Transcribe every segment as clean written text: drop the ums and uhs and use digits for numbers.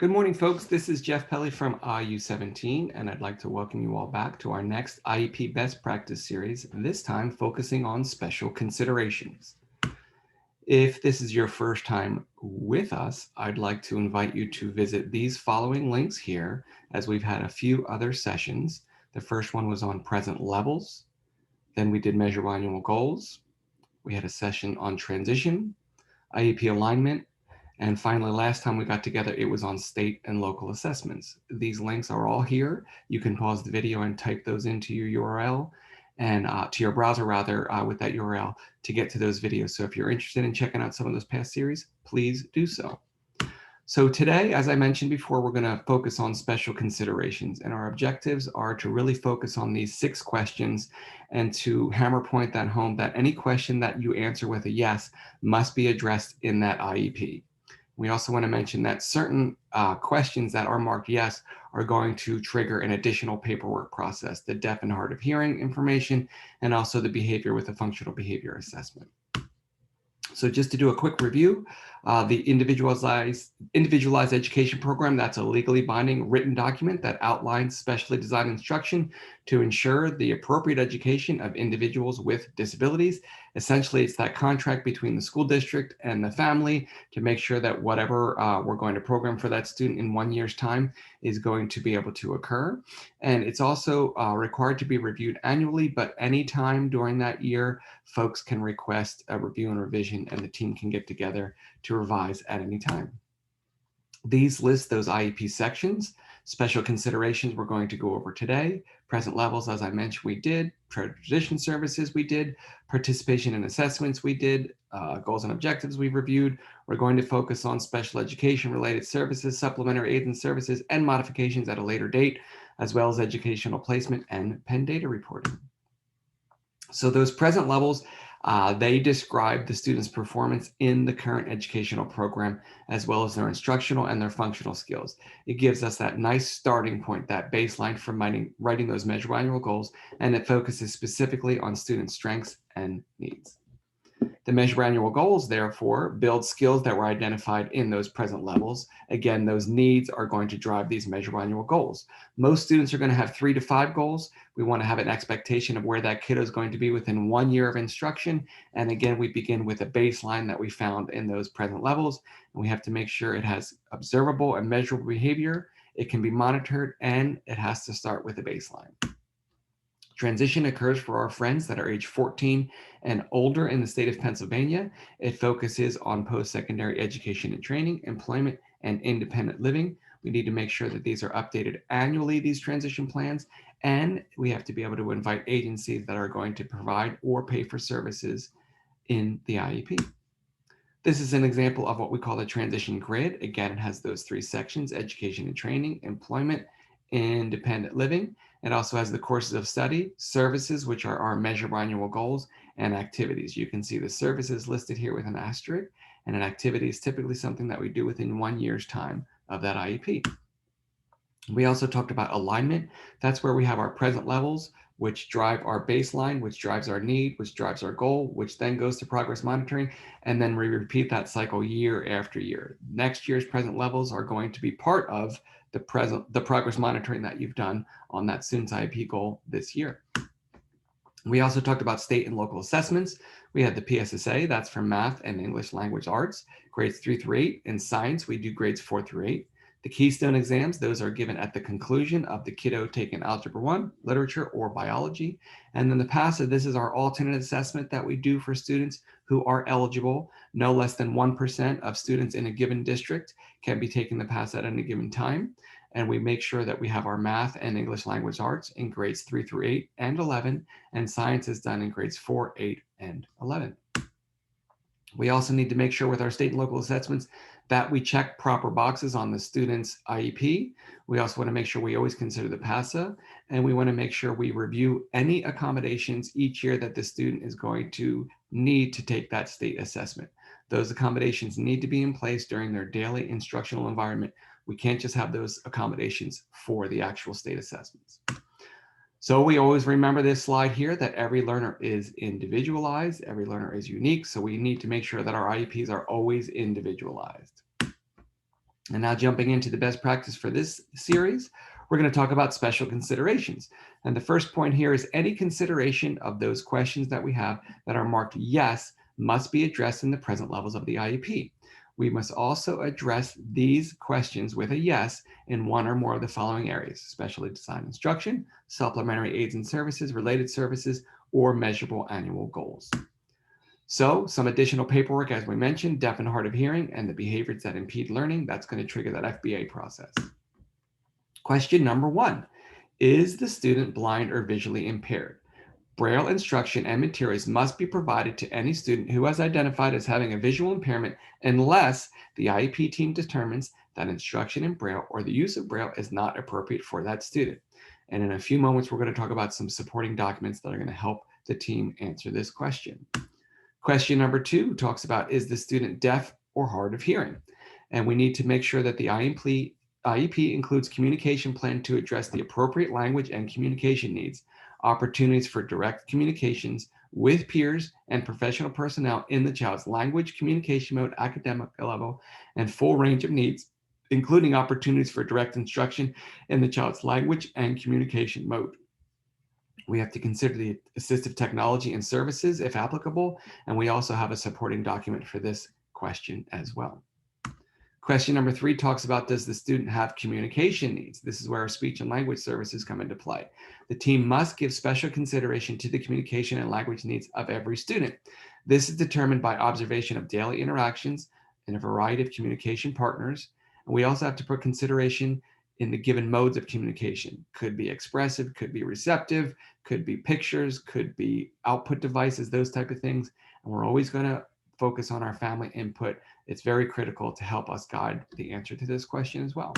Good morning, folks. This is Jeff Pelly from IU17, and I'd like to welcome you all back to our next IEP Best Practice series, this time focusing on special considerations. If this is your first time with us, I'd like to invite you to visit these following links here, as we've had a few other sessions. The first one was on present levels. Then we did measure annual goals. We had a session on transition, IEP alignment, and finally, last time we got together, it was on state and local assessments. These links are all here. You can pause the video and type those into your URL and to your browser rather with that URL to get to those videos. So if you're interested in checking out some of those past series, please do so. So today, as I mentioned before, we're going to focus on special considerations, and our objectives are to really focus on these 6 questions and to hammer point that home that any question that you answer with a yes must be addressed in that IEP. We also want to mention that certain questions that are marked yes are going to trigger an additional paperwork process, the deaf and hard of hearing information, and also the behavior with a functional behavior assessment. So just to do a quick review, the individualized education program, that's a legally binding written document that outlines specially designed instruction to ensure the appropriate education of individuals with disabilities. Essentially, it's that contract between the school district and the family to make sure that whatever we're going to program for that student in 1 year's time is going to be able to occur. And it's also required to be reviewed annually, but anytime during that year, folks can request a review and revision, and the team can get together to revise at any time. These list those IEP sections. Special considerations we're going to go over today. Present levels, as I mentioned, we did. Transition services, we did. Participation in assessments, we did. Goals and objectives, we've reviewed. We're going to focus on special education related services, supplementary aids and services, and modifications at a later date, as well as educational placement and Penn data reporting. So those present levels, they describe the student's performance in the current educational program, as well as their instructional and their functional skills. It gives us that nice starting point, that baseline for writing those measurable annual goals, and it focuses specifically on student strengths and needs. The measure annual goals, therefore, build skills that were identified in those present levels. Again, those needs are going to drive these measurable annual goals. Most students are going to have 3 to 5 goals. We want to have an expectation of where that kiddo is going to be within 1 year of instruction. And again, we begin with a baseline that we found in those present levels. And we have to make sure it has observable and measurable behavior. It can be monitored, and it has to start with a baseline. Transition occurs for our friends that are age 14 and older in the state of Pennsylvania. It focuses on post-secondary education and training, employment, and independent living. We need to make sure that these are updated annually, these transition plans, and we have to be able to invite agencies that are going to provide or pay for services in the IEP. This is an example of what we call the transition grid. Again, it has those 3 sections: education and training, employment, independent living. It also has the courses of study, services, which are our measurable annual goals, and activities. You can see the services listed here with an asterisk, and an activity is typically something that we do within 1 year's time of that IEP. We also talked about alignment. That's where we have our present levels, which drive our baseline, which drives our need, which drives our goal, which then goes to progress monitoring. And then we repeat that cycle year after year. Next year's present levels are going to be part of the progress monitoring that you've done on that student's IEP goal this year. We also talked about state and local assessments. We had the PSSA, that's for math and English language arts, grades 3 through 8. In science, we do grades 4 through 8. The Keystone exams, those are given at the conclusion of the kiddo taking Algebra 1, literature, or biology. And then the PASA, this is our alternate assessment that we do for students who are eligible. No less than 1% of students in a given district can be taking the PASA at any given time. And we make sure that we have our math and English language arts in grades 3 through 8 and 11, and science is done in grades 4, 8, and 11. We also need to make sure with our state and local assessments that we check proper boxes on the student's IEP. We also want to make sure we always consider the PASA, and we want to make sure we review any accommodations each year that the student is going to need to take that state assessment. Those accommodations need to be in place during their daily instructional environment. We can't just have those accommodations for the actual state assessments. So we always remember this slide here, that every learner is individualized, every learner is unique. So we need to make sure that our IEPs are always individualized. And now jumping into the best practice for this series, we're going to talk about special considerations. And the first point here is any consideration of those questions that we have that are marked yes must be addressed in the present levels of the IEP. We must also address these questions with a yes in one or more of the following areas: specially designed instruction, supplementary aids and services, related services, or measurable annual goals. So some additional paperwork, as we mentioned, deaf and hard of hearing and the behaviors that impede learning, that's going to trigger that FBA process. Question number 1, is the student blind or visually impaired? Braille instruction and materials must be provided to any student who is identified as having a visual impairment unless the IEP team determines that instruction in Braille or the use of Braille is not appropriate for that student. And in a few moments, we're going to talk about some supporting documents that are going to help the team answer this question. Question number 2 talks about, is the student deaf or hard of hearing? And we need to make sure that the IEP includes communication plan to address the appropriate language and communication needs, opportunities for direct communications with peers and professional personnel in the child's language, communication mode, academic level, and full range of needs, including opportunities for direct instruction in the child's language and communication mode. We have to consider the assistive technology and services if applicable, and we also have a supporting document for this question as well. Question number 3 talks about, does the student have communication needs? This is where our speech and language services come into play. The team must give special consideration to the communication and language needs of every student. This is determined by observation of daily interactions and a variety of communication partners. And we also have to put consideration in the given modes of communication. Could be expressive, could be receptive, could be pictures, could be output devices, those type of things. And we're always going to focus on our family input. It's very critical to help us guide the answer to this question as well.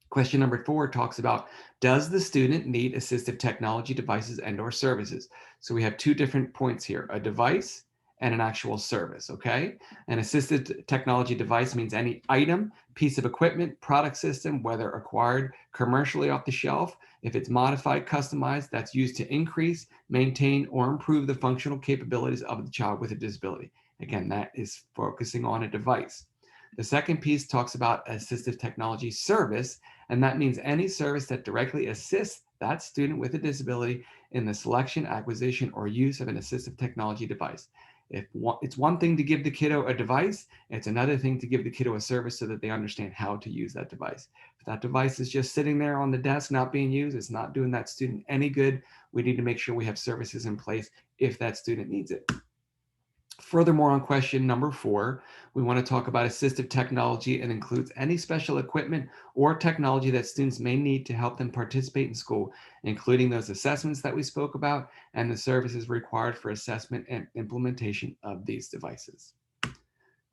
Question number 4 talks about, does the student need assistive technology devices and or services? So we have 2 different points here, a device and an actual service, okay? An assistive technology device means any item, piece of equipment, product system, whether acquired commercially off the shelf, if it's modified, customized, that's used to increase, maintain, or improve the functional capabilities of the child with a disability. Again, that is focusing on a device. The second piece talks about assistive technology service, and that means any service that directly assists that student with a disability in the selection, acquisition, or use of an assistive technology device. It's one thing to give the kiddo a device, it's another thing to give the kiddo a service so that they understand how to use that device. If that device is just sitting there on the desk not being used, it's not doing that student any good. We need to make sure we have services in place if that student needs it. Furthermore, on question number 4, we want to talk about assistive technology and includes any special equipment or technology that students may need to help them participate in school, including those assessments that we spoke about and the services required for assessment and implementation of these devices.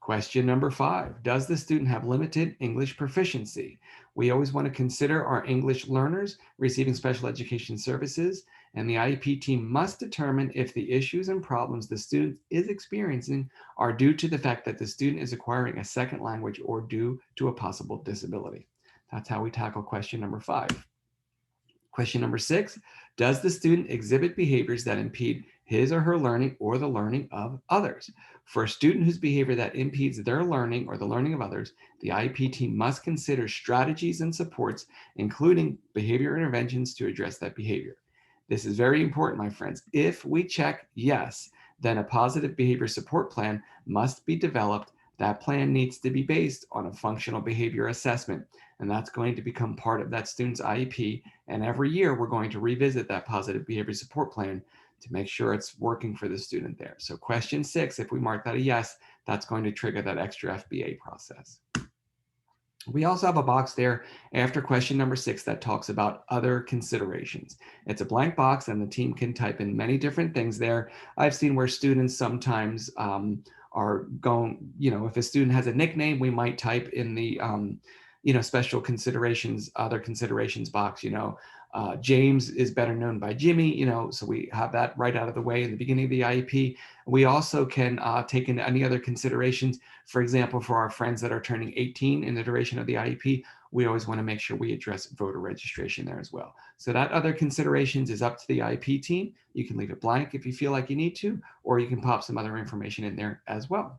Question number 5, does the student have limited English proficiency? We always want to consider our English learners receiving special education services, and the IEP team must determine if the issues and problems the student is experiencing are due to the fact that the student is acquiring a second language or due to a possible disability. That's how we tackle question number 5. Question number 6, does the student exhibit behaviors that impede his or her learning or the learning of others? For a student whose behavior that impedes their learning or the learning of others, the IEP team must consider strategies and supports, including behavior interventions to address that behavior. This is very important, my friends. If we check yes, then a positive behavior support plan must be developed. That plan needs to be based on a functional behavior assessment, and that's going to become part of that student's IEP. And every year, we're going to revisit that positive behavior support plan to make sure it's working for the student there. So question 6, if we mark that a yes, that's going to trigger that extra FBA process. We also have a box there after question number 6 that talks about other considerations. It's a blank box and the team can type in many different things there. I've seen where students sometimes are going, if a student has a nickname, we might type in the, special considerations, other considerations box, James is better known by Jimmy, so we have that right out of the way in the beginning of the IEP. We also can take in any other considerations. For example, for our friends that are turning 18 in the duration of the IEP, we always want to make sure we address voter registration there as well. So that other considerations is up to the IEP team. You can leave it blank if you feel like you need to, or you can pop some other information in there as well.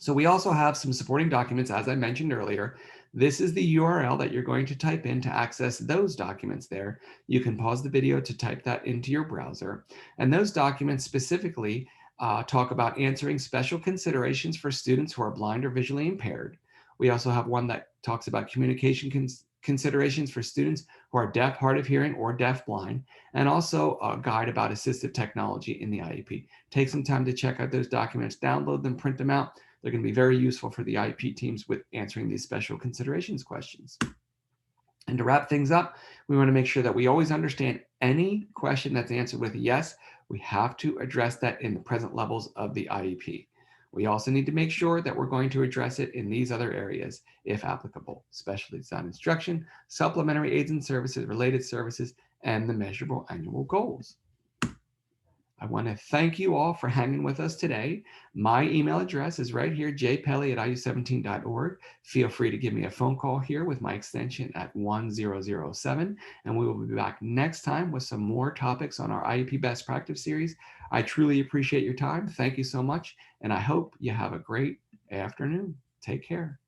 So we also have some supporting documents, as I mentioned earlier. This is the URL that you're going to type in to access those documents there. You can pause the video to type that into your browser. And those documents specifically talk about answering special considerations for students who are blind or visually impaired. We also have one that talks about communication considerations for students who are deaf, hard of hearing, or deaf-blind, and also a guide about assistive technology in the IEP. Take some time to check out those documents, download them, print them out. They're going to be very useful for the IEP teams with answering these special considerations questions. And to wrap things up, we want to make sure that we always understand any question that's answered with yes, we have to address that in the present levels of the IEP. We also need to make sure that we're going to address it in these other areas, if applicable: special design instruction, supplementary aids and services, related services, and the measurable annual goals. I want to thank you all for hanging with us today. My email address is right here, jpelly@iu17.org. Feel free to give me a phone call here with my extension at 1007, and we will be back next time with some more topics on our IEP Best Practice series. I truly appreciate your time. Thank you so much, and I hope you have a great afternoon. Take care.